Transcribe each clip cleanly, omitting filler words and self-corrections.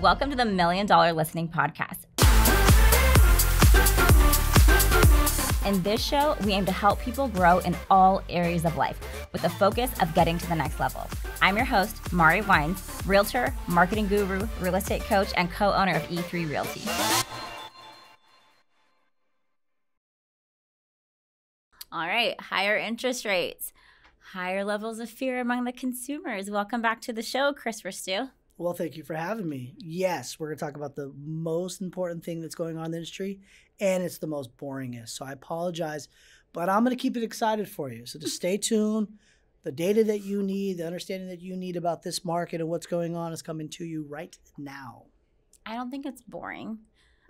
Welcome to the $1 Million Listening Podcast. In this show, we aim to help people grow in all areas of life with the focus of getting to the next level. I'm your host, Mari Wines, realtor, marketing guru, real estate coach, and co-owner of E3 Realty. All right, higher interest rates, higher levels of fear among the consumers. Welcome back to the show, Chris Verstu. Well, thank you for having me. Yes, we're going to talk about the most important thing that's going on in the industry, and it's the most boringest. So I apologize, but I'm going to keep it excited for you. So just stay tuned. The data that you need, the understanding that you need about this market and what's going on is coming to you right now. I don't think it's boring.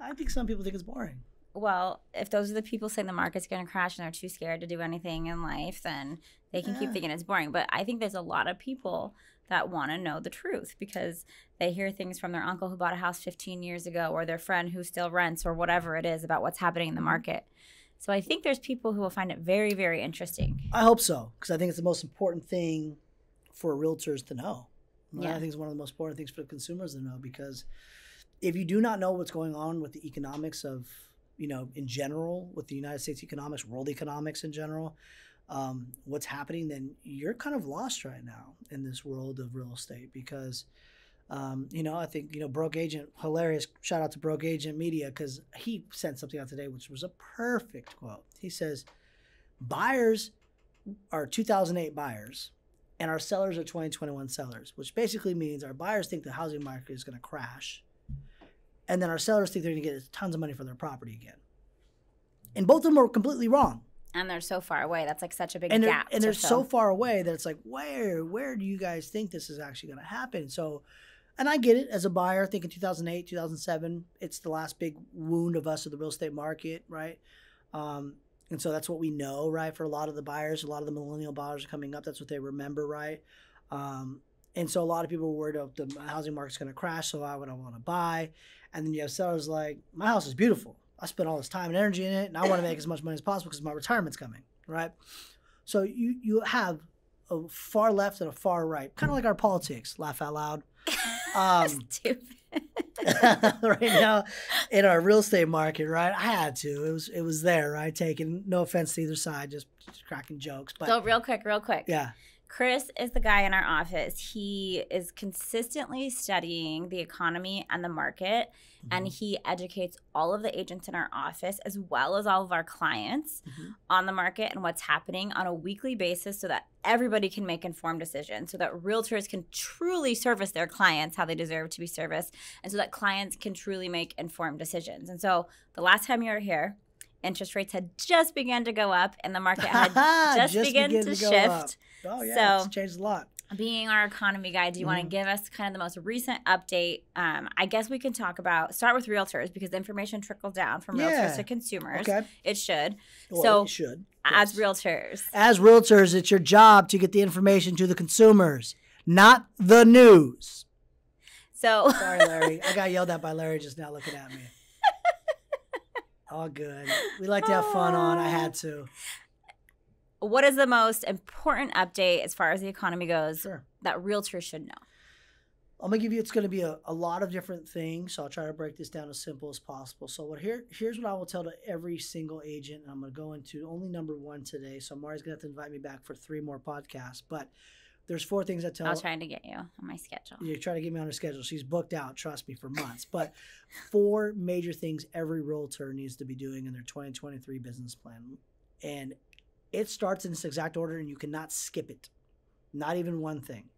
I think some people think it's boring. Well, if those are the people saying the market's going to crash and they're too scared to do anything in life, then they can keep thinking it's boring. But I think there's a lot of people that want to know the truth because they hear things from their uncle who bought a house 15 years ago or their friend who still rents or whatever it is about what's happening in the market. So I think there's people who will find it very, very interesting. I hope so, because I think it's the most important thing for realtors to know. Yeah. I think it's one of the most important things for consumers to know, because if you do not know what's going on with the economics of, in general, with the United States economics, world economics in general, what's happening, then you're kind of lost right now in this world of real estate because, I think, Broke Agent, hilarious, shout out to Broke Agent Media, because he sent something out today, which was a perfect quote. He says, buyers are 2008 buyers and our sellers are 2021 sellers, which basically means our buyers think the housing market is going to crash. And then our sellers think they're going to get tons of money for their property again. And both of them are completely wrong. And they're so far away. That's like such a big and gap. And they're so far away that it's like, where do you guys think this is actually going to happen? So, and I get it as a buyer, thinking 2008, 2007, it's the last big wound of us of the real estate market, right? And so that's what we know, right? For a lot of the buyers, a lot of the millennial buyers are coming up. That's what they remember, right? And so a lot of people were worried the housing market's going to crash, so why would I want to buy? And then you have sellers like, my house is beautiful. I spent all this time and energy in it, and I want to make as much money as possible because my retirement's coming, right? So you have a far left and a far right, kind of like our politics, laugh out loud. Stupid. Right now in our real estate market, right? I had to. It was there, right? Taking no offense to either side, just cracking jokes. But so real quick. Yeah. Chris is the guy in our office. He is consistently studying the economy and the market, and he educates all of the agents in our office as well as all of our clients on the market and what's happening on a weekly basis so that everybody can make informed decisions, so that realtors can truly service their clients how they deserve to be serviced, and so that clients can truly make informed decisions. And so the last time you were here, interest rates had just begun to go up and the market had just begun to shift. Oh, yeah, it's changed a lot. Being our economy guy, do you want to give us kind of the most recent update? I guess we can start with realtors because the information trickles down from realtors to consumers. Okay. It should. Well, it should. As realtors. As realtors, it's your job to get the information to the consumers, not the news. So sorry, Larry. I got yelled at by Larry just now looking at me. All good. We like to have fun on. I had to. What is the most important update as far as the economy goes that realtors should know? I'm going to give you, it's going to be a lot of different things. So I'll try to break this down as simple as possible. So here's what I will tell to every single agent. And I'm going to go into only number one today. So Mari's going to have to invite me back for 3 more podcasts. But there's 4 things I tell. I'll try to get you on my schedule. You're trying to get me on her schedule. She's booked out, trust me, for months. But 4 major things every realtor needs to be doing in their 2023 business plan. And it starts in this exact order, and you cannot skip it. Not even one thing.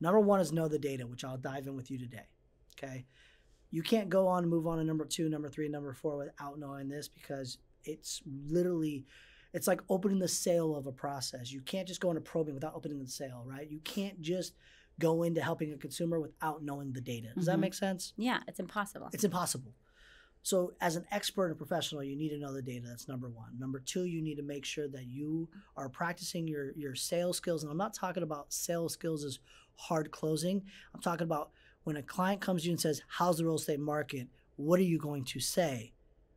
Number 1 is know the data, which I'll dive in with you today. Okay? You can't go on and move on to number 2, number 3, number 4 without knowing this, because it's literally, it's like opening the sale of a process. You can't just go into probing without opening the sale, right? You can't just go into helping a consumer without knowing the data. Does that make sense? Yeah, it's impossible. It's impossible. So as an expert and professional, you need to know the data. That's number 1. Number 2, you need to make sure that you are practicing your sales skills. And I'm not talking about sales skills as hard closing. I'm talking about when a client comes to you and says, how's the real estate market? What are you going to say,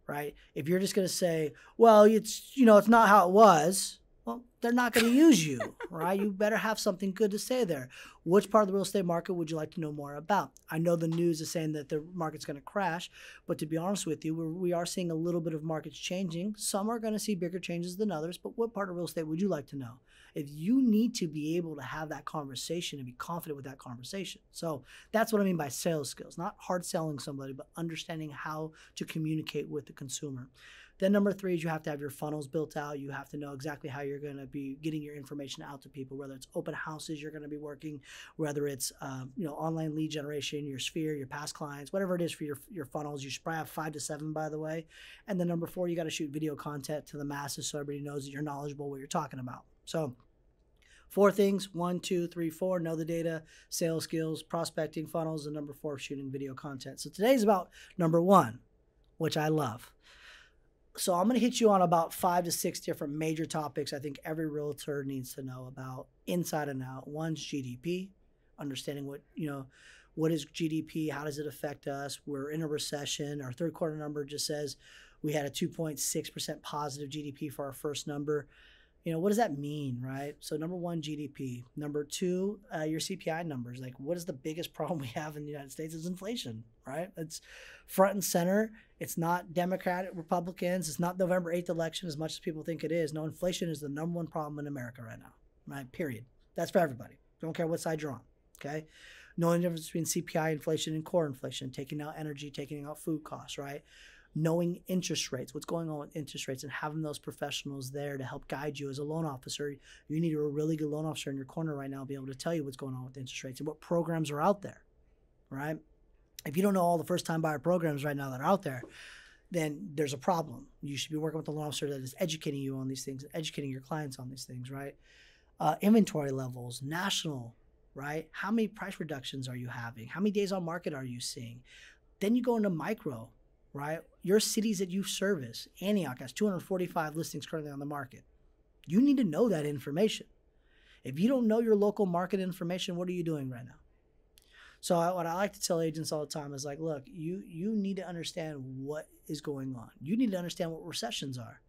right? If you're just going to say, well, it's not how it was. Well, they're not going to use you, right? You better have something good to say there. Which part of the real estate market would you like to know more about? I know the news is saying that the market's going to crash, but to be honest with you, we are seeing a little bit of markets changing. Some are going to see bigger changes than others, but what part of real estate would you like to know? If you need to be able to have that conversation and be confident with that conversation. So that's what I mean by sales skills, not hard selling somebody, but understanding how to communicate with the consumer. Then number 3 is you have to have your funnels built out. You have to know exactly how you're going to be getting your information out to people, whether it's open houses you're going to be working, whether it's online lead generation, your sphere, your past clients, whatever it is for your funnels. You should probably have 5 to 7, by the way. And then number 4, you got to shoot video content to the masses so everybody knows that you're knowledgeable what you're talking about. So 4 things, 1, 2, 3, 4, know the data, sales skills, prospecting, funnels, and number 4, shooting video content. So today's about number 1, which I love. So I'm going to hit you on about 5 to 6 different major topics I think every realtor needs to know about inside and out. One's GDP, understanding what is GDP, how does it affect us? We're in a recession. Our third quarter number just says we had a 2.6% positive GDP for our first number. What does that mean, right? So number 1, GDP. Number 2, your CPI numbers. Like, what is the biggest problem we have in the United States is inflation, right? It's front and center. It's not Democrat, Republicans. It's not November 8th election as much as people think it is. No, inflation is the number 1 problem in America right now, right? Period. That's for everybody. Don't care what side you're on, okay? Knowing the difference between CPI inflation and core inflation, taking out energy, taking out food costs, right? Knowing interest rates, what's going on with interest rates, and having those professionals there to help guide you as a loan officer. You need a really good loan officer in your corner right now to be able to tell you what's going on with interest rates and what programs are out there, right? If you don't know all the first-time buyer programs right now that are out there, then there's a problem. You should be working with a loan officer that is educating you on these things, educating your clients on these things, right? Inventory levels, national, right? How many price reductions are you having? How many days on market are you seeing? Then you go into micro, right? Your cities that you service. Antioch has 245 listings currently on the market. You need to know that information. If you don't know your local market information, what are you doing right now? So what I like to tell agents all the time is like, look, you need to understand what is going on. You need to understand what recessions are.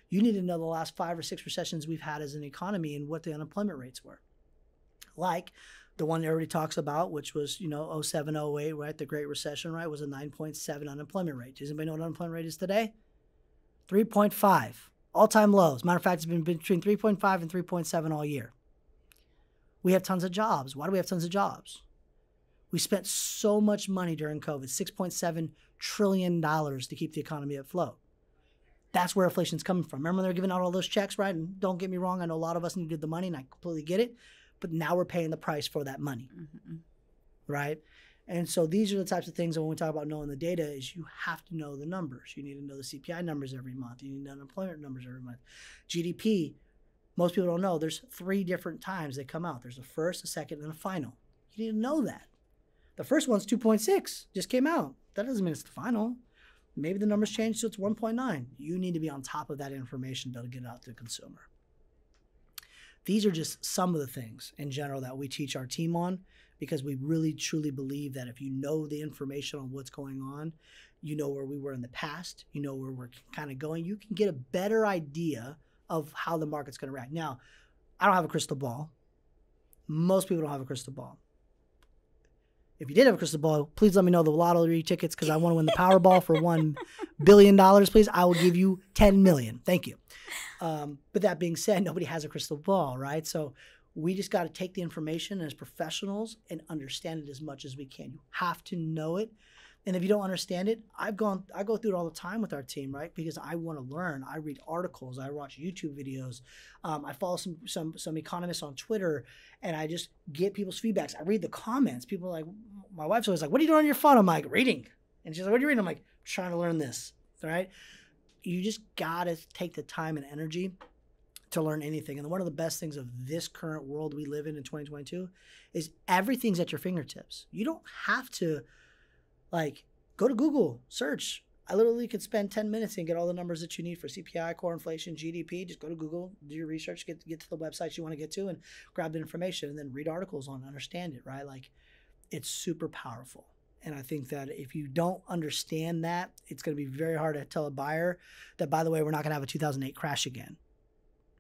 You need to know the last 5 or 6 recessions we've had as an economy and what the unemployment rates were. Like the one everybody talks about, which was, 07, 08, right? The Great Recession, right? Was a 9.7 unemployment rate. Does anybody know what unemployment rate is today? 3.5. All-time lows. Matter of fact, it's been between 3.5 and 3.7 all year. We have tons of jobs. Why do we have tons of jobs? We spent so much money during COVID, $6.7 trillion to keep the economy afloat. That's where inflation's coming from. Remember they're giving out all those checks, right? And don't get me wrong, I know a lot of us needed the money, and I completely get it. But now we're paying the price for that money, right? And so these are the types of things that when we talk about knowing the data is you have to know the numbers. You need to know the CPI numbers every month. You need to know unemployment numbers every month. GDP, most people don't know, there's 3 different times they come out. There's a first, a second, and a final. You need to know that. The first one's 2.6, just came out. That doesn't mean it's the final. Maybe the numbers changed so it's 1.9. You need to be on top of that information to be able to get it out to the consumer. These are just some of the things in general that we teach our team on because we really truly believe that if you know the information on what's going on, you know where we were in the past, you know where we're kind of going, you can get a better idea of how the market's going to react. Now, I don't have a crystal ball. Most people don't have a crystal ball. If you did have a crystal ball, please let me know the lottery tickets because I want to win the Powerball for $1 billion, please. I will give you $10 million. Thank you. But that being said, nobody has a crystal ball, right? So we just got to take the information as professionals and understand it as much as we can. You have to know it. And if you don't understand it, I go through it all the time with our team, right? Because I want to learn. I read articles. I watch YouTube videos. I follow some economists on Twitter, and I just get people's feedbacks. I read the comments. People are like, my wife's always like, "What are you doing on your phone?" I'm like, "Reading." And she's like, "What are you reading?" I'm like, "Trying to learn this." All right? You just gotta take the time and energy to learn anything. And one of the best things of this current world we live in 2022 is everything's at your fingertips. You don't have to go to Google, search. I literally could spend 10 minutes and get all the numbers that you need for CPI, core inflation, GDP. Just go to Google, do your research, get to the websites you want to get to and grab the information and then read articles on it, understand it, right? It's super powerful. And I think that if you don't understand that, it's going to be very hard to tell a buyer that, by the way, we're not going to have a 2008 crash again,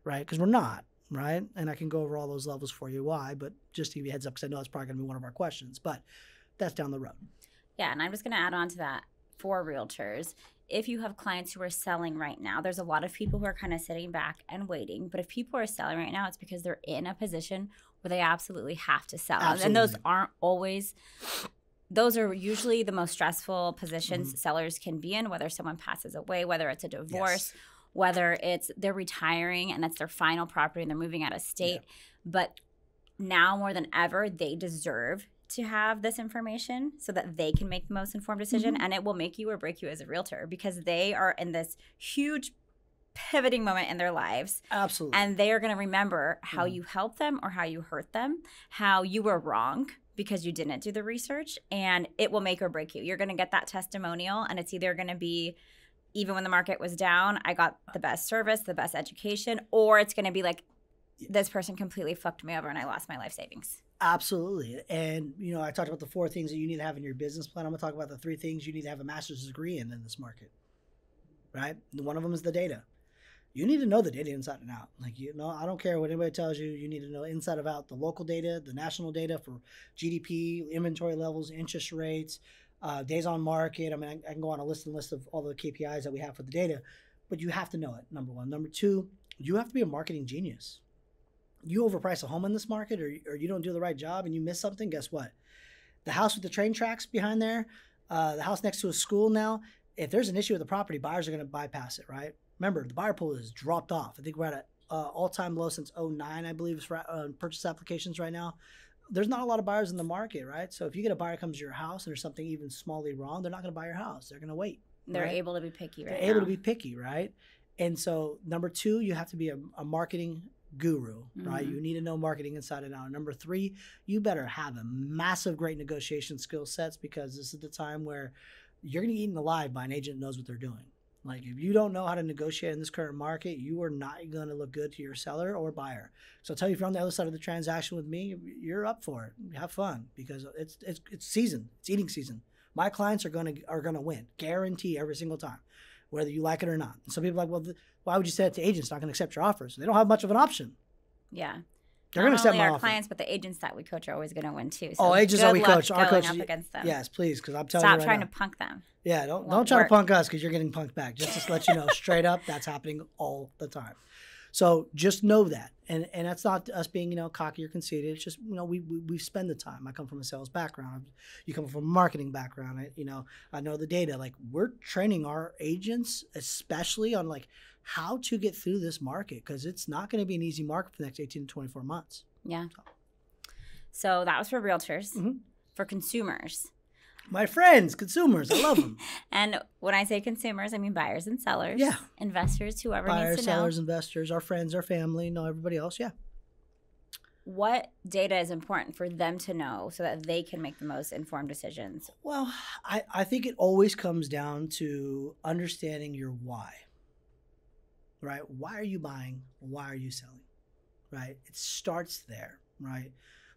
right? Because we're not, right? And I can go over all those levels for you why, but just to give you a heads up, because I know it's probably going to be one of our questions, but that's down the road. Yeah, and I'm just going to add on to that for realtors. If you have clients who are selling right now, there's a lot of people who are kind of sitting back and waiting. But if people are selling right now, it's because they're in a position where they absolutely have to sell. Absolutely. And those aren't always, those are usually the most stressful positions Mm-hmm. sellers can be in, whether someone passes away, whether it's a divorce, Yes. whether it's they're retiring and that's their final property and they're moving out of state. But now more than ever, they deserve to have this information so that they can make the most informed decision. Mm-hmm. And it will make you or break you as a realtor because they are in this huge pivoting moment in their lives. Absolutely. And they are going to remember how Mhm. you helped them or how you hurt them, how you were wrong because you didn't do the research, and it will make or break you. You're going to get that testimonial, and it's either going to be, even when the market was down, I got the best service, the best education, or it's going to be like, this person completely fucked me over and I lost my life savings. Absolutely. And, you know, I talked about the 4 things that you need to have in your business plan. I'm going to talk about the 3 things you need to have a master's degree in this market, right? And one of them is the data. You need to know the data inside and out. Like, you know, I don't care what anybody tells you. You need to know inside and out the local data, the national data for GDP, inventory levels, interest rates, days on market. I mean, I can go on a list of all the KPIs that we have for the data, but you have to know it, number one. Number 2, you have to be a marketing genius. You overprice a home in this market or you don't do the right job and you miss something, guess what? The house with the train tracks behind there, the house next to a school now, if there's an issue with the property, buyers are going to bypass it, right? Remember, the buyer pool has dropped off. I think we're at an all-time low since 2009, I believe, for purchase applications right now. There's not a lot of buyers in the market, right? So if you get a buyer comes to your house and there's something even smallly wrong, they're not going to buy your house. They're going to wait. They're right? able to be picky right now. They're able to be picky, right? And so number 2, you have to be a marketing guru, right? Mhm. You need to know marketing inside and out. Number 3, you better have a massive, great negotiation skill sets because this is the time where you're going to be eaten alive by an agent that knows what they're doing. Like if you don't know how to negotiate in this current market, you are not going to look good to your seller or buyer. So I'll tell you, if you're on the other side of the transaction with me, you're up for it. Have fun because it's season. It's eating season. My clients are going to win, guarantee every single time, whether you like it or not. And some people are like, well, why would you say that to agents not going to accept your offers? They don't have much of an option. Yeah. They're going to accept Not my only our offer. clients, but the agents that we coach are always going to win too. Oh, agents that we coach, our going coaches, up against them. Yes, please, because I'm telling Stop you right trying now. to punk them. Yeah, don't Won't try work. to punk us because you're getting punked back. Just to let you know straight up, that's happening all the time. So just know that, and that's not us being cocky or conceited. It's just we spend the time. I come from a sales background. You come from a marketing background. I know the data. Like we're training our agents, especially on like how to get through this market because it's not going to be an easy market for the next 18 to 24 months. Yeah. So that was for realtors. Mhm. For consumers. My friends, consumers, I love them. And when I say consumers, I mean buyers and sellers. Yeah. Investors, whoever Buyers, needs to know. sellers, investors, our friends, our family, everybody else. Yeah. What data is important for them to know so that they can make the most informed decisions? Well, I think it always comes down to understanding your why, right? Why are you buying? Why are you selling, right? It starts there, right?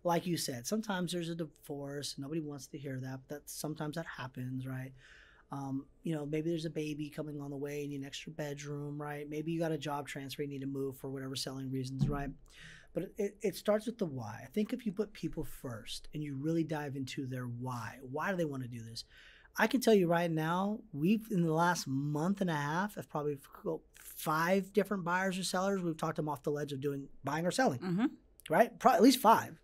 Like you said, sometimes there's a divorce. Nobody wants to hear that, but sometimes that happens, right? Maybe there's a baby coming on the way, you need an extra bedroom, right? Maybe you got a job transfer, you need to move for whatever selling reasons, right? But it starts with the why. I think if you put people first and you really dive into their why do they want to do this? I can tell you right now, we've in the last month and a half, have probably 5 different buyers or sellers. We've talked them off the ledge of buying or selling, Mm-hmm. right? At least 5.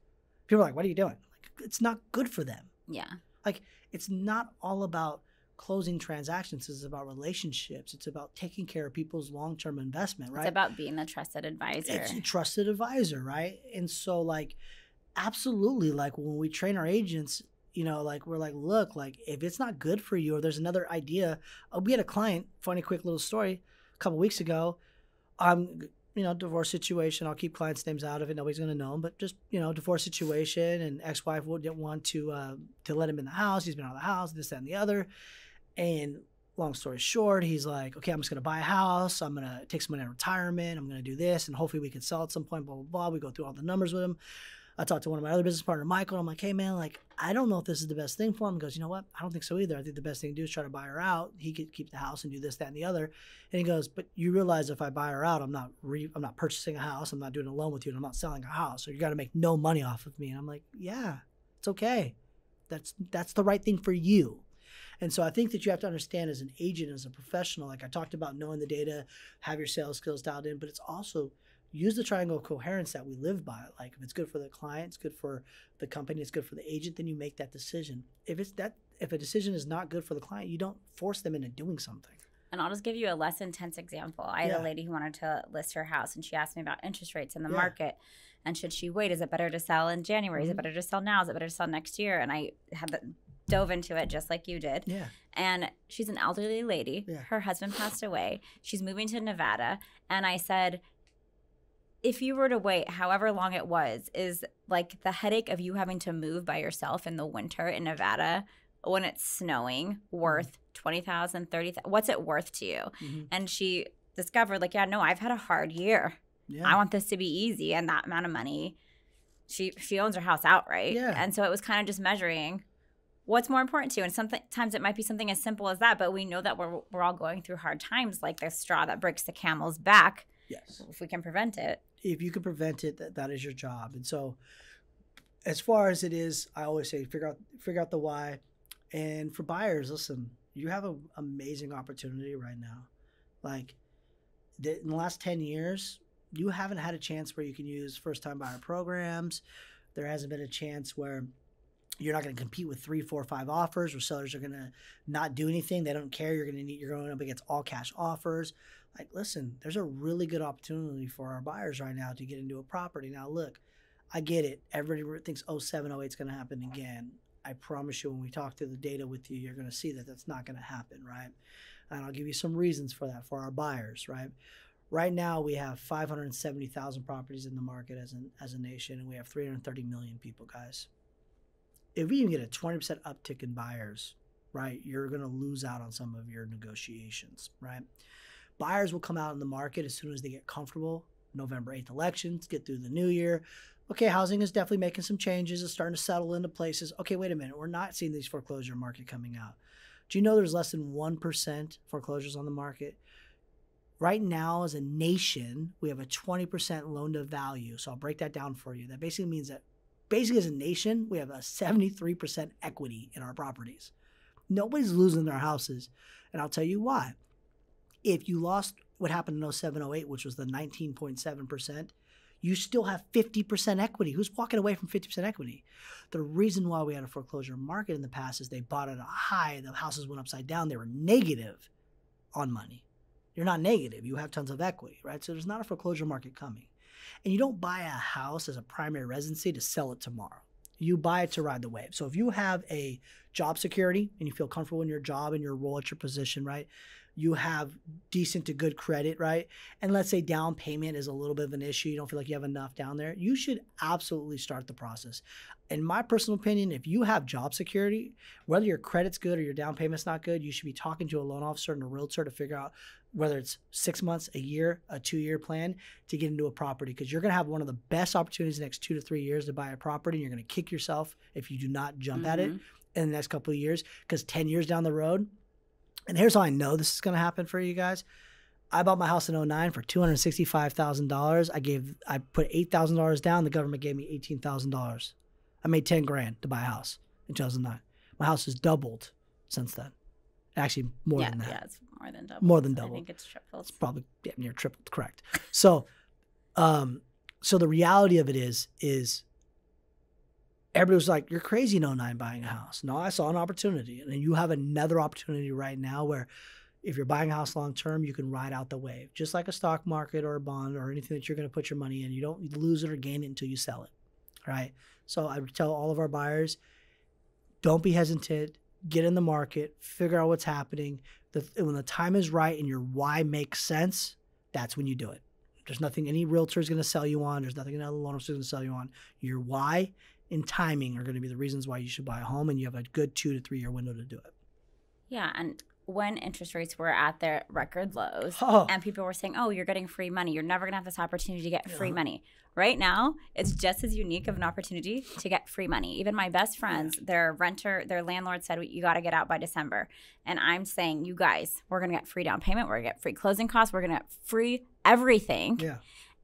People are like, what are you doing? Like, it's not good for them. Yeah. Like, it's not all about closing transactions. It's about relationships. It's about taking care of people's long-term investment, right? It's about being the trusted advisor. It's a trusted advisor, right? And so, like, absolutely, like, when we train our agents, we're like, look, like, if it's not good for you or there's another idea. We had a client, funny, quick little story, a couple weeks ago. Divorce situation. I'll keep clients' names out of it. Nobody's going to know them, but just, divorce situation, and ex-wife didn't want to let him in the house. He's been out of the house, this, that, and the other. And long story short, he's like, okay, I'm just going to buy a house. I'm going to take some money out of retirement. I'm going to do this, and hopefully we can sell at some point, blah, blah, blah. We go through all the numbers with him. I talked to one of my other business partner, Michael, and I'm like, hey man, like, I don't know if this is the best thing for him. He goes, you know what? I don't think so either. I think the best thing to do is try to buy her out. He could keep the house and do this, that, and the other. And he goes, but you realize if I buy her out, I'm not purchasing a house. I'm not doing a loan with you, and I'm not selling a house. So you got to make no money off of me. And I'm like, yeah, it's okay. That's the right thing for you. And so I think that you have to understand as an agent, as a professional, like I talked about knowing the data, have your sales skills dialed in, but it's also use the triangle of coherence that we live by. Like if it's good for the client, it's good for the company, it's good for the agent, then you make that decision. If a decision is not good for the client, you don't force them into doing something. And I'll just give you a less intense example. I had a lady who wanted to list her house, and she asked me about interest rates in the market. And should she wait? Is it better to sell in January? Is it better to sell now? Is it better to sell next year? And I had dove into it just like you did. Yeah. And she's an elderly lady. Yeah. Her husband passed away. She's moving to Nevada. And I said, if you were to wait however long it was, is like the headache of you having to move by yourself in the winter in Nevada when it's snowing worth $20,000, $30,000? What's it worth to you? And she discovered, like, yeah, no, I've had a hard year. Yeah. I want this to be easy, and that amount of money. She owns her house outright. Yeah. And so it was kind of just measuring what's more important to you. And sometimes it might be something as simple as that, but we know that we're all going through hard times, like the straw that breaks the camel's back. Yes. If we can prevent it. If you can prevent it, that is your job. And so as far as it is, I always say figure out the why. And for buyers, listen, you have an amazing opportunity right now. Like in the last 10 years, you haven't had a chance where you can use first-time buyer programs. There hasn't been a chance where you're not going to compete with 3, 4, 5 offers, where sellers are going to not do anything. They don't care. You're going up against all cash offers. Like, listen, there's a really good opportunity for our buyers right now to get into a property. Now, look, I get it. Everybody thinks 07, 08 is going to happen again. I promise you, when we talk through the data with you, you're going to see that that's not going to happen, right? And I'll give you some reasons for that for our buyers, right? Right now, we have 570,000 properties in the market as a nation, and we have 330 million people, guys. If we even get a 20% uptick in buyers, right, you're going to lose out on some of your negotiations, right? Buyers will come out in the market as soon as they get comfortable. November 8th elections, get through the new year. Okay, housing is definitely making some changes. It's starting to settle into places. Okay, wait a minute. We're not seeing these foreclosure market coming out. Do you know there's less than 1% foreclosures on the market? Right now, as a nation, we have a 20% loan to value. So I'll break that down for you. That basically means that as a nation, we have a 73% equity in our properties. Nobody's losing their houses. And I'll tell you why. If you lost what happened in 07, 08, which was the 19.7%, you still have 50% equity. Who's walking away from 50% equity? The reason why we had a foreclosure market in the past is they bought at a high. The houses went upside down. They were negative on money. You're not negative. You have tons of equity, right? So there's not a foreclosure market coming. And you don't buy a house as a primary residency to sell it tomorrow. You buy it to ride the wave. So if you have a job security and you feel comfortable in your job and your role at your position, right? You have decent to good credit, right? And let's say down payment is a little bit of an issue. You don't feel like you have enough down there. You should absolutely start the process. In my personal opinion, if you have job security, whether your credit's good or your down payment's not good, you should be talking to a loan officer and a realtor to figure out whether it's 6 months, a year, a 2-year plan to get into a property, because you're going to have one of the best opportunities the next 2 to 3 years to buy a property. And you're going to kick yourself if you do not jump at it in the next couple of years, because 10 years down the road, and here's how I know this is going to happen for you guys. I bought my house in 2009 for $265,000. I put $8,000 down. The government gave me $18,000. I made $10,000 to buy a house in 2009. My house has doubled since then. Actually, more than that. Yeah, it's more than double. More than double. I think it's tripled. It's probably near tripled, correct. So, so the reality of it is everybody was like, you're crazy in 2009 buying a house. No, I saw an opportunity. And then you have another opportunity right now where if you're buying a house long term, you can ride out the wave. Just like a stock market or a bond or anything that you're going to put your money in. You don't lose it or gain it until you sell it, right? So I would tell all of our buyers, don't be hesitant. Get in the market. Figure out what's happening. When the time is right and your why makes sense, that's when you do it. There's nothing any realtor is going to sell you on. There's nothing another loan officer is going to sell you on. Your why and timing are going to be the reasons why you should buy a home, and you have a good 2 to 3 year window to do it. Yeah, and when interest rates were at their record lows Oh. and people were saying, oh, you're getting free money. You're never going to have this opportunity to get free money. Right now, it's just as unique of an opportunity to get free money. Even my best friends, their landlord said, you got to get out by December. And I'm saying, you guys, we're going to get free down payment. We're going to get free closing costs. We're going to get free everything. Yeah.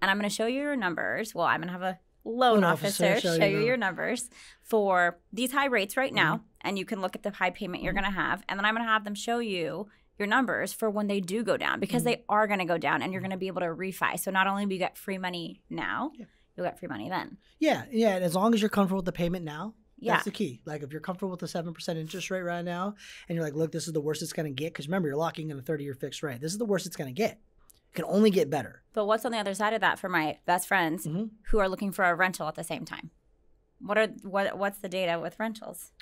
And I'm going to show you your numbers. Well, I'm going to have a loan officer show you your numbers for these high rates right now. And you can look at the high payment you're going to have. And then I'm going to have them show you your numbers for when they do go down, because they are going to go down and you're going to be able to refi. So not only do you get free money now, you'll get free money then. Yeah. Yeah. And as long as you're comfortable with the payment now, that's the key. Like if you're comfortable with the 7% interest rate right now and you're like, look, this is the worst it's going to get. Because remember, you're locking in a 30-year fixed rate. This is the worst it's going to get. It can only get better. But what's on the other side of that for my best friends who are looking for a rental at the same time? What's the data with rentals?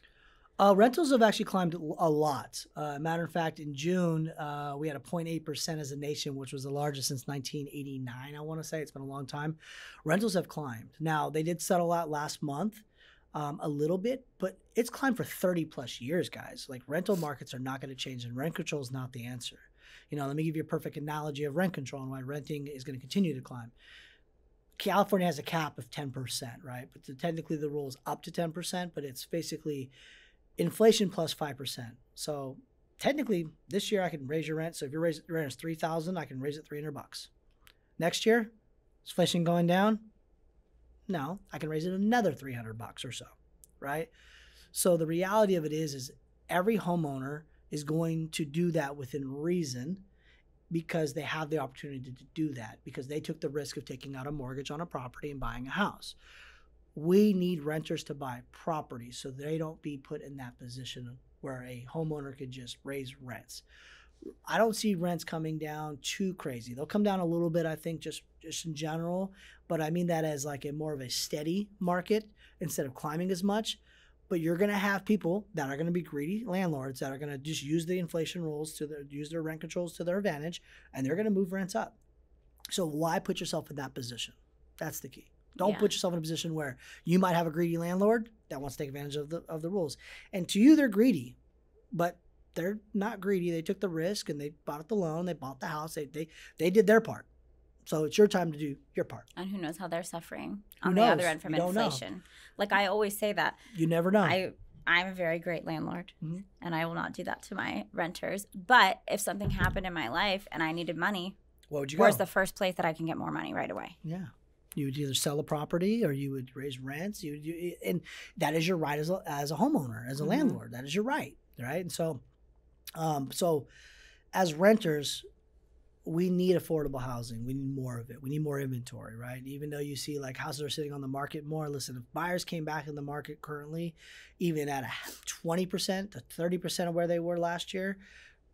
Rentals have actually climbed a lot. Matter of fact, in June, we had a 0.8% as a nation, which was the largest since 1989, I want to say. It's been a long time. Rentals have climbed. Now, they did settle out last month a little bit, but it's climbed for 30 plus years, guys. Like rental markets are not going to change, and rent control is not the answer. Let me give you a perfect analogy of rent control and why renting is going to continue to climb. California has a cap of 10%, right? But technically the rule is up to 10%, but it's basically inflation plus 5%. So technically this year I can raise your rent. So if your rent is $3,000, I can raise it $300. Next year, is inflation going down? No, I can raise it another $300 or so, right? So the reality of it is every homeowner is going to do that within reason, because they have the opportunity to do that, because they took the risk of taking out a mortgage on a property and buying a house. We need renters to buy property so they don't be put in that position where a homeowner could just raise rents. I don't see rents coming down too crazy. They'll come down a little bit, I think, just in general, but I mean that as like a more of a steady market instead of climbing as much. But you're going to have people that are going to be greedy landlords that are going to just use the inflation rules use their rent controls to their advantage, and they're going to move rents up. So why put yourself in that position? That's the key. Don't put yourself in a position where you might have a greedy landlord that wants to take advantage of the rules. And to you, they're greedy, but they're not greedy. They took the risk and they bought the loan. They bought the house. They did their part. So it's your time to do your part. And who knows how they're suffering on the other end from inflation. Like I always say that. You never know. I'm a very great landlord, and I will not do that to my renters. But if something happened in my life and I needed money, where's the first place that I can get more money right away? Yeah. You would either sell a property or you would raise rents. And that is your right as a homeowner, as a landlord. That is your right, right? And so as renters, we need affordable housing. We need more of it. We need more inventory, right? Even though you see like houses are sitting on the market more, listen, if buyers came back in the market currently, even at 20% to 30% of where they were last year,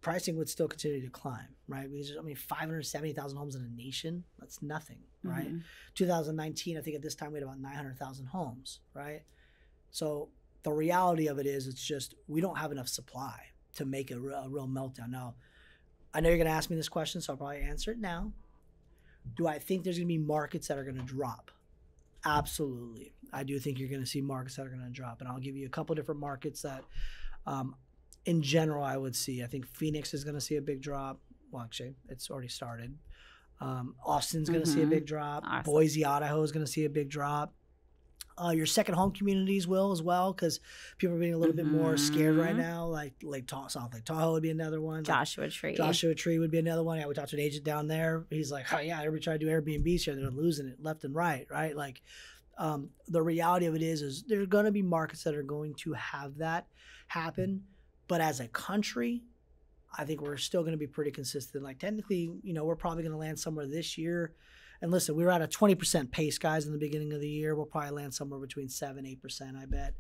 pricing would still continue to climb, right? Because 570,000 homes in a nation, that's nothing, right? 2019, I think at this time we had about 900,000 homes, right? So the reality of it is it's just we don't have enough supply to make a real meltdown. Now, I know you're going to ask me this question, so I'll probably answer it now. Do I think there's going to be markets that are going to drop? Absolutely. I do think you're going to see markets that are going to drop. And I'll give you a couple different markets that, in general, I would see. I think Phoenix is going to see a big drop. Well, actually, it's already started. Austin's going to see a big drop. Awesome. Boise, Idaho is going to see a big drop. Your second home communities will as well, because people are being a little bit more scared right now. Like South Lake Tahoe would be another one. Joshua Tree would be another one. Yeah, we talked to an agent down there. He's like, oh yeah, everybody try to do Airbnbs here. They're losing it left and right, right? Like the reality of it is there are going to be markets that are going to have that happen. But as a country, I think we're still going to be pretty consistent. Like technically, we're probably going to land somewhere this year. And listen, we were at a 20% pace, guys, in the beginning of the year. We'll probably land somewhere between 7-8%, I bet.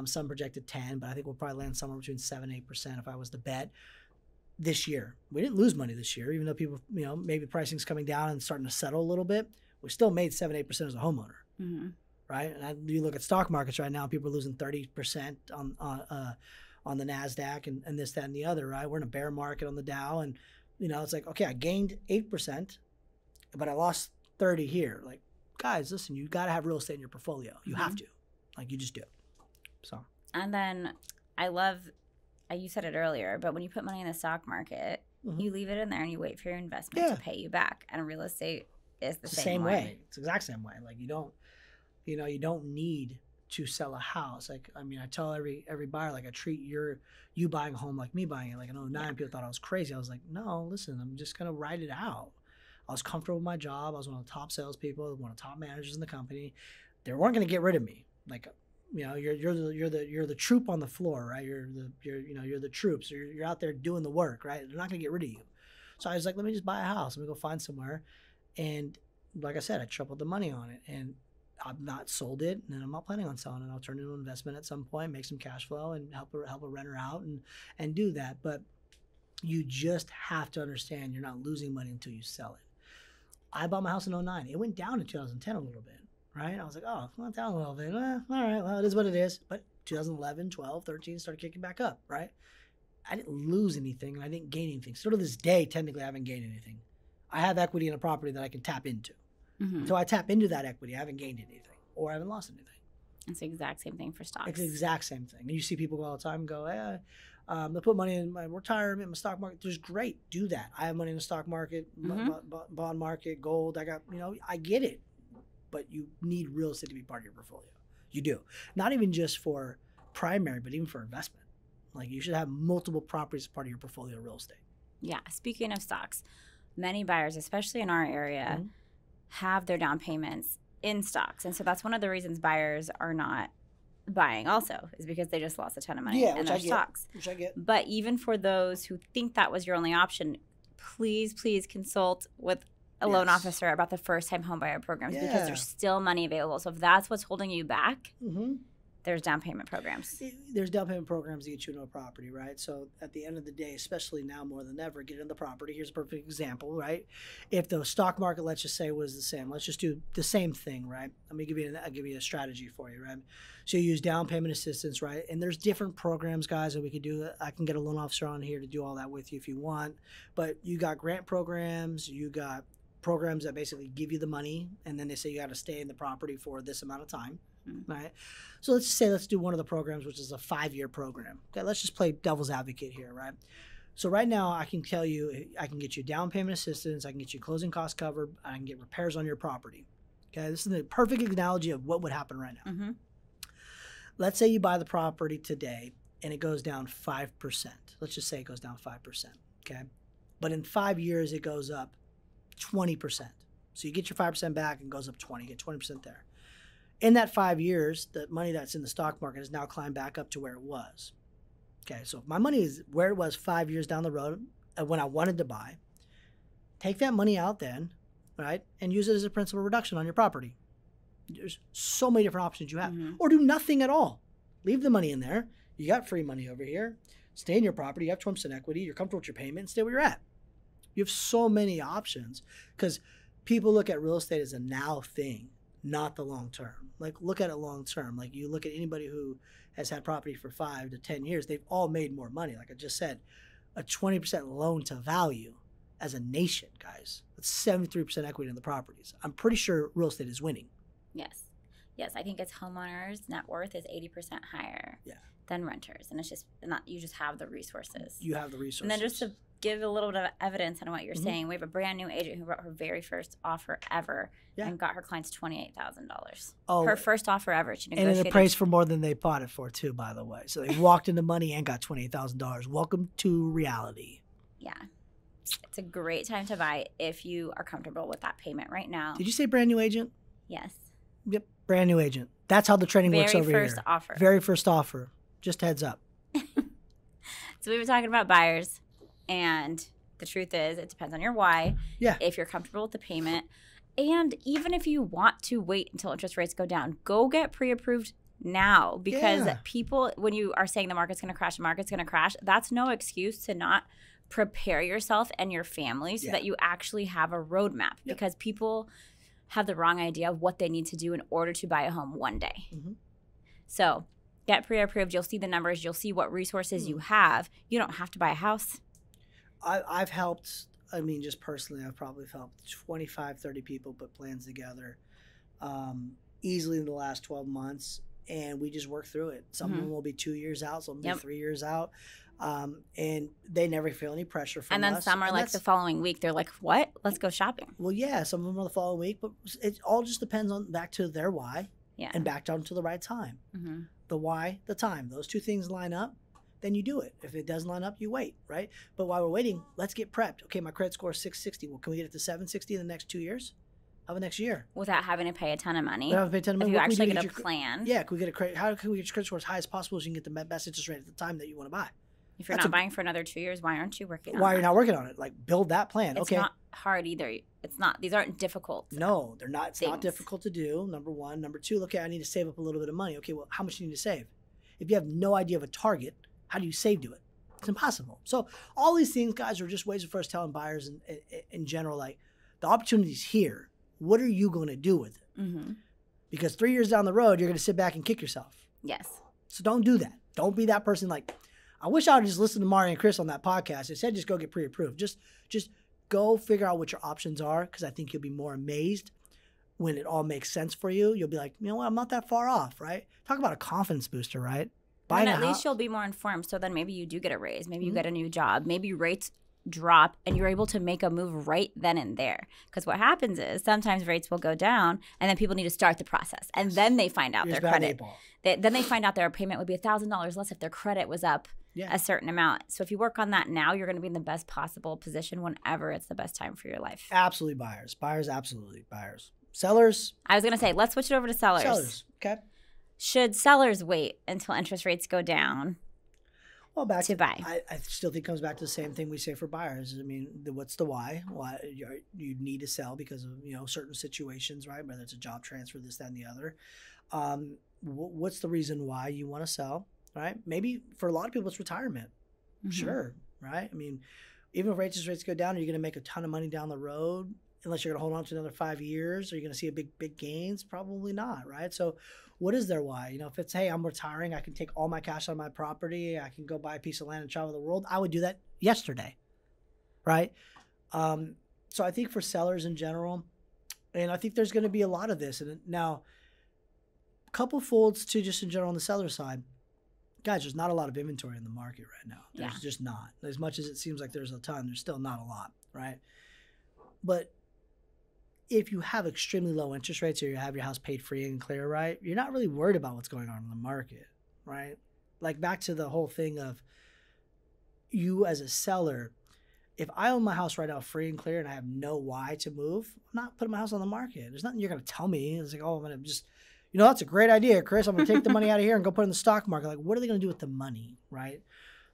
Some projected 10, but I think we'll probably land somewhere between 7-8% if I was to bet this year. We didn't lose money this year, even though people, maybe pricing's coming down and starting to settle a little bit. We still made 7-8% as a homeowner, right? And you look at stock markets right now, people are losing 30% on the NASDAQ and this, that, and the other, right? We're in a bear market on the Dow, and it's like, okay, I gained 8%. But I lost 30 here. Like, guys, listen, you got to have real estate in your portfolio. You have to. Like, you just do. So. And then I love you said it earlier, but when you put money in the stock market, you leave it in there and you wait for your investment to pay you back. And real estate is the same way. It's the exact same way. Like you don't need to sell a house. Like, I mean, I tell every buyer, like I treat you buying a home like me buying it. Like I know 9 people thought I was crazy. I was like, no, listen, I'm just going to ride it out. I was comfortable with my job. I was one of the top salespeople, one of the top managers in the company. They weren't going to get rid of me. Like, you know, you're the troop on the floor, right? You're the troops. You're out there doing the work, right? They're not going to get rid of you. So I was like, let me just buy a house. Let me go find somewhere. And like I said, I tripled the money on it, and I've not sold it, and I'm not planning on selling it. I'll turn it into an investment at some point, make some cash flow, and help a renter out and do that. But you just have to understand you're not losing money until you sell it. I bought my house in 2009. It went down in 2010 a little bit, right? I was like, oh, it went down a little bit. All right, well, it is what it is. But 2011, 12, 13 started kicking back up, right? I didn't lose anything, and I didn't gain anything. So to this day, technically, I haven't gained anything. I have equity in a property that I can tap into. Until I tap into that equity, I haven't gained anything or I haven't lost anything. It's the exact same thing for stocks. It's the exact same thing. And you see people go all the time and go, they put money in my retirement, my stock market. There's great. Do that. I have money in the stock market, bond market, gold. I got, I get it. But you need real estate to be part of your portfolio. You do. Not even just for primary, but even for investment. Like you should have multiple properties as part of your portfolio of real estate. Yeah. Speaking of stocks, many buyers, especially in our area, have their down payments in stocks. And so that's one of the reasons buyers are not buying also, is because they just lost a ton of money in their stocks. Which I get. But even for those who think that was your only option, please consult with a loan officer about the first-time homebuyer programs because there's still money available. So if that's what's holding you back, there's down payment programs. There's down payment programs to get you into a property, right? So at the end of the day, especially now more than ever, get into the property. Here's a perfect example, right? If the stock market, let's just say, was the same, let's just do the same thing, right? I'll give you a strategy for you, right? So you use down payment assistance, right? And there's different programs, guys, that we could do. I can get a loan officer on here to do all that with you if you want. But you got grant programs, you got programs that basically give you the money, and then they say you got to stay in the property for this amount of time. Right. So let's do one of the programs, which is a 5-year program. Okay, let's just play devil's advocate here, right? So right now I can tell you, I can get you down payment assistance, I can get you closing costs covered, I can get repairs on your property. Okay, this is the perfect analogy of what would happen right now. Let's say you buy the property today and it goes down 5%. Let's just say it goes down 5%. Okay, but in 5 years it goes up 20%. So you get your 5% back and goes up 20, you get 20% there. In that 5 years, the money that's in the stock market has now climbed back up to where it was. Okay, so if my money is where it was 5 years down the road when I wanted to buy, take that money out then, right, and use it as a principal reduction on your property. There's so many different options you have. Or do nothing at all. Leave the money in there. You got free money over here. Stay in your property. You have 20% equity. You're comfortable with your payment. And stay where you're at. You have so many options because people look at real estate as a now thing, not the long term. Like, look at it long term. Like, you look at anybody who has had property for 5 to 10 years, they've all made more money. Like I just said, a 20% loan to value as a nation, guys. That's 73% equity in the properties. I'm pretty sure real estate is winning. Yes, I think it's homeowners' net worth is 80% higher than renters. And it's just not, you just have the resources. You have the resources. And then just to give a little bit of evidence on what you're saying, we have a brand new agent who wrote her very first offer ever and got her clients $28,000. Oh, her first offer ever. She negotiated. And it appraised for more than they bought it for too, by the way. So they walked into money and got $28,000. Welcome to reality. Yeah. It's a great time to buy if you are comfortable with that payment right now. Did you say brand new agent? Yes. Yep, brand new agent. That's how the training works over here. Very first offer. Very first offer. Just heads up. So we've been talking about buyers, and the truth is it depends on your why. Yeah. If you're comfortable with the payment. And even if you want to wait until interest rates go down, go get pre-approved now because people, when you are saying the market's going to crash, that's no excuse to not prepare yourself and your family so that you actually have a roadmap because people have the wrong idea of what they need to do in order to buy a home one day. So get pre-approved. You'll see the numbers. You'll see what resources you have. You don't have to buy a house. I've helped, I mean, just personally, I've probably helped 25, 30 people put plans together easily in the last 12 months. and we just work through it. Some of them will be 2 years out, some will be Yep. 3 years out. And they never feel any pressure from us. And then some are like the following week. They're like, what? Let's go shopping. Well, yeah, some of them are the following week, but it all just depends on back to their why Yeah. and back down to the right time. Mm-hmm. The why, the time. Those two things line up, then you do it. If it doesn't line up, you wait, right? But while we're waiting, let's get prepped. Okay, my credit score is 660. Well, can we get it to 760 in the next 2 years? How about next year? Without having to pay a ton of money. Without having to pay a ton of money. If you What can we actually do to get a plan. Yeah, can we get a credit? How can we get your credit score as high as possible so you can get the best interest rate at the time that you want to buy? If you're not buying for another 2 years, why aren't you working on it? Why you're not working on it? Like, build that plan. It's okay. not hard either. It's not. These aren't difficult. No, they're not. It's not things. difficult to do, number one. Number two, okay, I need to save up a little bit of money. Okay, well, how much do you need to save? If you have no idea of a target, how do you save to it? It's impossible. So all these things, guys, are just ways of us telling buyers in general, like, the opportunity's here. What are you going to do with it? Mm-hmm. Because 3 years down the road, you're going to sit back and kick yourself. Yes. So don't do that. Don't be that person. Like, I wish I would just listen to Mari and Chris on that podcast. They said just go get pre-approved. Just go figure out what your options are, because I think you'll be more amazed when it all makes sense for you. You'll be like, you know what, I'm not that far off, right? Talk about a confidence booster, right? And at least you'll be more informed. So then maybe you do get a raise. Maybe you get a new job. Maybe rates drop and you're able to make a move right then and there. Because what happens is sometimes rates will go down and then people need to start the process. And then they find out their credit. Then they find out their payment would be $1,000 less if their credit was up a certain amount. So if you work on that now, you're going to be in the best possible position whenever it's the best time for your life. Absolutely buyers. Buyers, absolutely buyers. Sellers. I was going to say, let's switch it over to sellers. Sellers, okay. Should sellers wait until interest rates go down? Well, back to buy. I still think it comes back to the same thing we say for buyers. I mean, what's the why? Why you need to sell because of certain situations, right? Whether it's a job transfer, this, that, and the other. What's the reason why you want to sell, right? Maybe for a lot of people it's retirement. Mm-hmm. Sure, right? I mean, even if interest rates go down, are you going to make a ton of money down the road? Unless you're going to hold on to another 5 years, are you going to see a big gains? Probably not, right? So what is their why? If it's, hey, I'm retiring, I can take all my cash on my property, I can go buy a piece of land and travel the world, I would do that yesterday, right? So I think for sellers in general, and I think there's going to be a lot of this. And now, a couple folds to just in general on the seller side. Guys, there's not a lot of inventory in the market right now. There's just not. As much as it seems like there's a ton, there's still not a lot, right? But if you have extremely low interest rates or you have your house paid free and clear, right, you're not really worried about what's going on in the market, right? Like back to the whole thing of you as a seller, if I own my house right now free and clear and I have no why to move, I'm not putting my house on the market. There's nothing you're going to tell me. It's like, oh, I'm going to just, that's a great idea, Chris. I'm going to take the money out of here and go put it in the stock market. Like, what are they going to do with the money, right?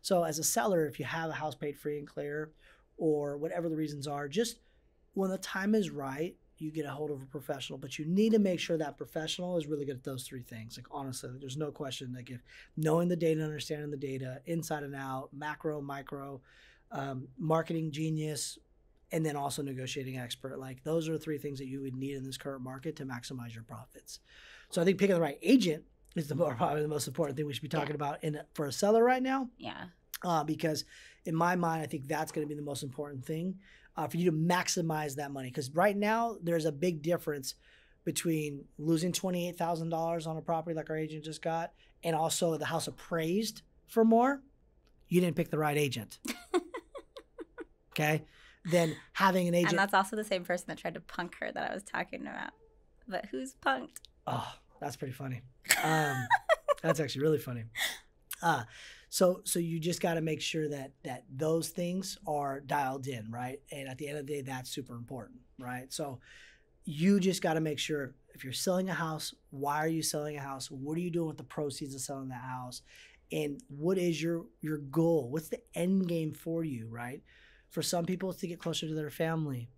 So as a seller, if you have a house paid free and clear or whatever the reasons are, just when the time is right, you get a hold of a professional, but you need to make sure that professional is really good at those three things. Like, honestly, there's no question. Like, if knowing the data, understanding the data inside and out, macro, micro, marketing genius, and then also negotiating expert, like those are the three things that you would need in this current market to maximize your profits. So I think picking the right agent is probably the most important thing we should be talking about for a seller right now. Yeah. Because in my mind, I think that's going to be the most important thing. For you to maximize that money. Because right now, there's a big difference between losing $28,000 on a property like our agent just got and also the house appraised for more. You didn't pick the right agent. Okay? Then having an agent. And that's also the same person that tried to punk her that I was talking about. But who's punked? Oh, that's pretty funny. That's actually really funny. So you just got to make sure that those things are dialed in, right? And at the end of the day, that's super important, right? So you just got to make sure if you're selling a house, why are you selling a house? What are you doing with the proceeds of selling the house? And what is your goal? What's the end game for you, right? For some people, it's to get closer to their family.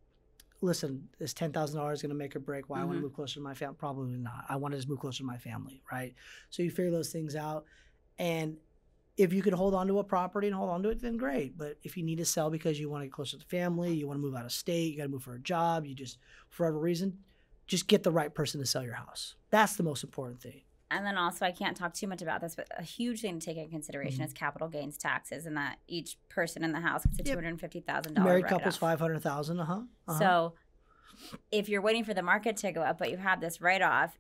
Listen, is $10,000 going to make or break why I want to move closer to my family? Probably not. I want to just move closer to my family, right? So you figure those things out. And if you can hold on to a property and hold on to it, then great. But if you need to sell because you want to get closer to the family, you want to move out of state, you got to move for a job, you just, for whatever reason, just get the right person to sell your house. That's the most important thing. And then also, I can't talk too much about this, but a huge thing to take into consideration is capital gains taxes, and that each person in the house gets a $250,000 Married couples, $500,000. So if you're waiting for the market to go up, but you have this write-off,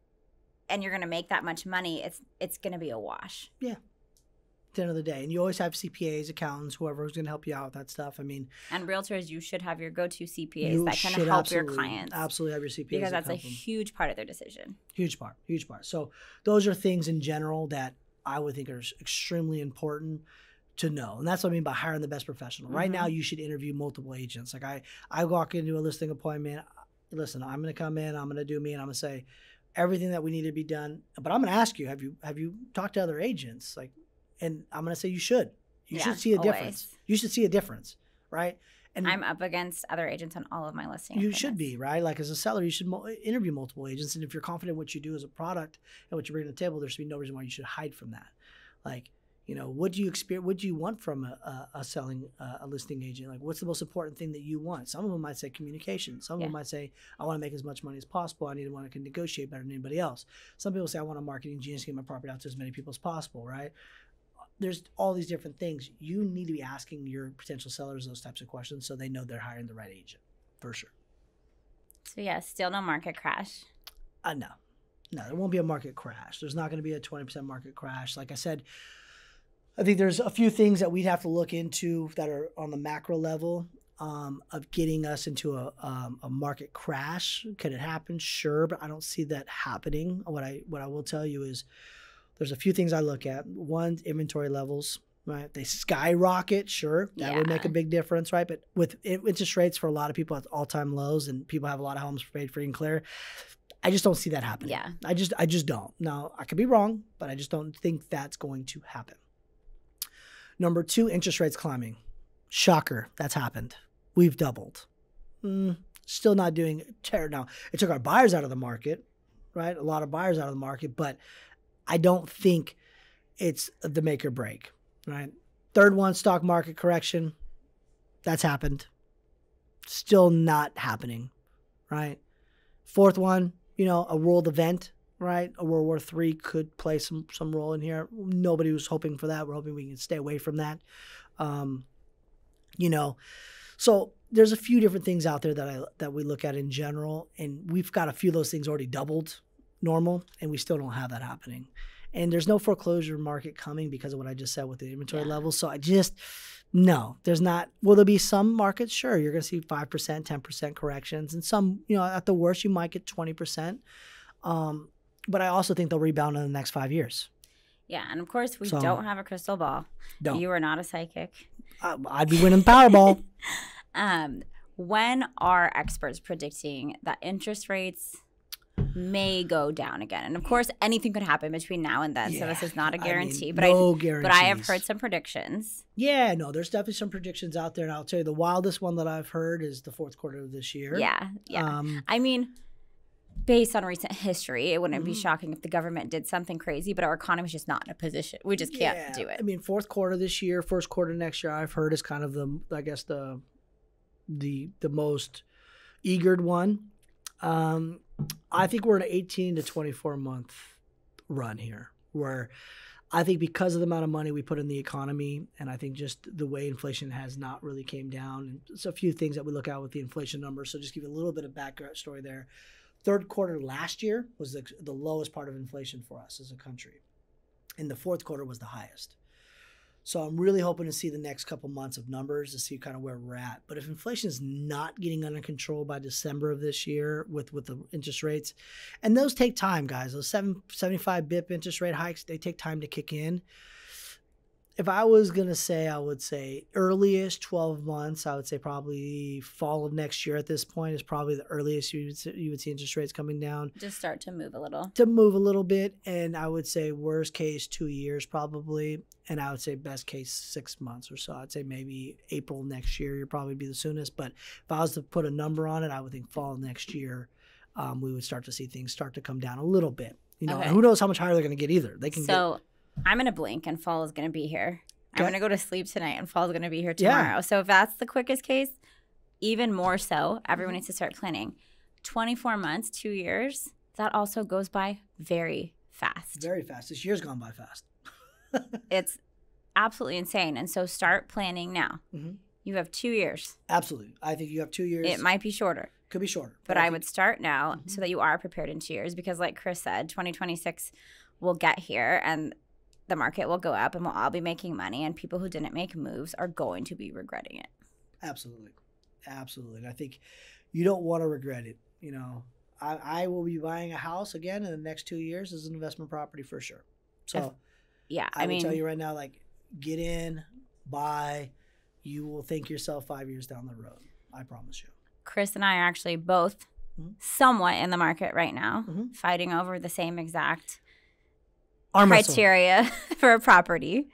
and you're going to make that much money, it's going to be a wash. Yeah. At the end of the day. And you always have CPAs, accountants, whoever's going to help you out with that stuff. I mean, and realtors, you should have your go-to CPAs that can help your clients. Absolutely have your CPAs. Because that's a huge part of their decision. Huge part. So those are things in general that I would think are extremely important to know. And that's what I mean by hiring the best professional. Right now, you should interview multiple agents. Like I walk into a listing appointment. Listen, I'm going to come in, I'm going to do me, and I'm going to say everything that we need to be done. But I'm going to ask you, have you talked to other agents? Like, and I'm going to say you should. You should see a difference. You should see a difference, right? And I'm up against other agents on all of my listings. You should be, right? Like as a seller, you should interview multiple agents. And if you're confident in what you do as a product and what you bring to the table, there should be no reason why you should hide from that. Like, you know, what do you want from a selling a listing agent? Like, what's the most important thing that you want? Some of them might say communication. Some of them might say, I want to make as much money as possible. I need one that can negotiate better than anybody else. Some people say, I want a marketing genius to get my property out to as many people as possible, right? There's all these different things. You need to be asking your potential sellers those types of questions so they know they're hiring the right agent, for sure. So yeah, still no market crash. No, there won't be a market crash. There's not going to be a 20% market crash. Like I said, I think there's a few things that we'd have to look into that are on the macro level of getting us into a market crash. Could it happen? Sure, but I don't see that happening. What I will tell you is there's a few things I look at. One, inventory levels, right? They skyrocket, sure. That would make a big difference, right? But with interest rates for a lot of people at all-time lows and people have a lot of homes paid free and clear, I just don't see that happening. Yeah. I just don't. Now, I could be wrong, but I just don't think that's going to happen. Number two, interest rates climbing. Shocker, that's happened. We've doubled. Still not doing terrible. Now, it took our buyers out of the market, right? A lot of buyers out of the market, but I don't think it's the make or break, right? Third one, stock market correction. That's happened. Still not happening, right? Fourth one, a world event, right? A World War III could play some role in here. Nobody was hoping for that. We're hoping we can stay away from that. So there's a few different things out there that we look at in general, and we've got a few of those things already doubled normal, and we still don't have that happening. And there's no foreclosure market coming because of what I just said with the inventory levels. So no, there's not. Will there be some markets? Sure, you're going to see 5%, 10% corrections, and some, at the worst, you might get 20%. But I also think they'll rebound in the next 5 years. Yeah, and of course, we don't have a crystal ball. Don't. You are not a psychic. I'd be winning the Powerball. When are experts predicting that interest rates may go down again? And of course, anything could happen between now and then, so this is not a guarantee. But I have heard some predictions. Yeah, no, there's definitely some predictions out there, and I'll tell you the wildest one that I've heard is the fourth quarter of this year. Yeah. I mean, based on recent history, it wouldn't be shocking if the government did something crazy, but our economy is just not in a position. We just can't do it. I mean, fourth quarter this year, first quarter next year, I've heard is kind of the most eager one. I think we're in an 18 to 24 month run here where I think because of the amount of money we put in the economy, and I think just the way inflation has not really came down, and it's a few things that we look at with the inflation numbers. So just give you a little bit of background story there. Third quarter last year was the lowest part of inflation for us as a country. And the fourth quarter was the highest. So I'm really hoping to see the next couple months of numbers to see kind of where we're at. But if inflation is not getting under control by December of this year with the interest rates, and those take time, guys, those 75 BIP interest rate hikes, they take time to kick in. If I was going to say, I would say earliest 12 months, I would say probably fall of next year at this point is probably the earliest you would see interest rates coming down. Just start to move a little. To move a little bit. And I would say worst case 2 years probably. And I would say best case 6 months or so. I'd say maybe April next year would probably be the soonest. But if I was to put a number on it, I would think fall of next year, we would start to see things start to come down a little bit. And who knows how much higher they're going to get either. They can I'm going to blink and fall is going to be here. Okay. I'm going to go to sleep tonight and fall is going to be here tomorrow. Yeah. So if that's the quickest case, even more so, everyone needs to start planning. 24 months, 2 years, that also goes by very fast. Very fast. This year's gone by fast. It's absolutely insane. And so start planning now. You have 2 years. Absolutely. I think you have 2 years. It might be shorter. Could be shorter. But I would start now so that you are prepared in 2 years, because like Chris said, 2026 will get here and the market will go up and we'll all be making money, and people who didn't make moves are going to be regretting it. Absolutely. Absolutely. And I think you don't want to regret it. You know, I will be buying a house again in the next 2 years as an investment property for sure. So I mean, tell you right now, like, get in, buy, you will thank yourself 5 years down the road. I promise you. Chris and I are actually both somewhat in the market right now, fighting over the same exact criteria for a property.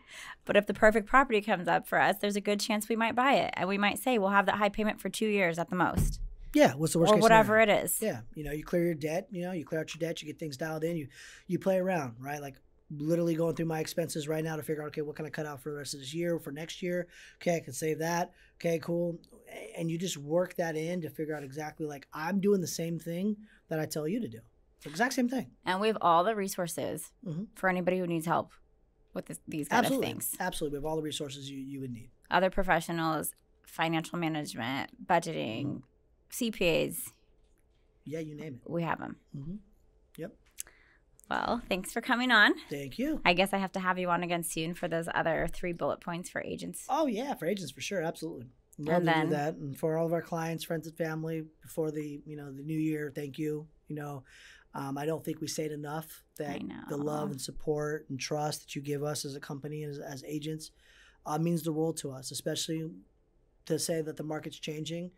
But if the perfect property comes up for us, there's a good chance we might buy it. And we might say we'll have that high payment for 2 years at the most. Yeah, what's the worst case? Or whatever scenario? It is. Yeah, you know, you clear your debt, you know, you clear out your debt, you get things dialed in, you play around, right? Like, literally going through my expenses right now to figure out, okay, what can I cut out for the rest of this year, for next year? Okay, I can save that. Okay, cool. And you just work that in to figure out exactly, like, I'm doing the same thing that I tell you to do. It's the exact same thing. And we have all the resources for anybody who needs help with these kind of things. Absolutely. We have all the resources you would need. Other professionals, financial management, budgeting, CPAs. Yeah, you name it. We have them. Yep. Well, thanks for coming on. Thank you. I guess I have to have you on again soon for those other 3 bullet points for agents. Oh, yeah, for agents, for sure. Absolutely. Love to do that. And for all of our clients, friends, and family, before the new year, thank you. You know, I don't think we say it enough that the love and support and trust that you give us as a company and as agents means the world to us, especially to say that the market's changing.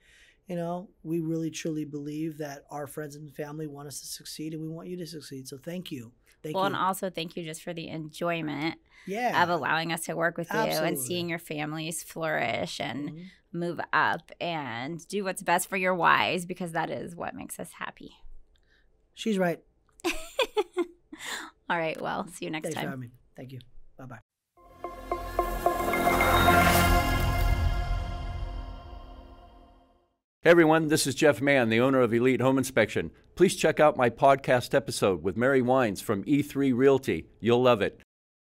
You know, we really, truly believe that our friends and family want us to succeed, and we want you to succeed. So thank you. Thank you. And also thank you just for the enjoyment of allowing us to work with you and seeing your families flourish and move up and do what's best for your wives, because that is what makes us happy. She's right. All right. Well, see you next time. Thanks for having me. Thank you. Bye-bye. Hey everyone, this is Jeff Mann, the owner of Elite Home Inspection. Please check out my podcast episode with Mary Wines from E3 Realty. You'll love it.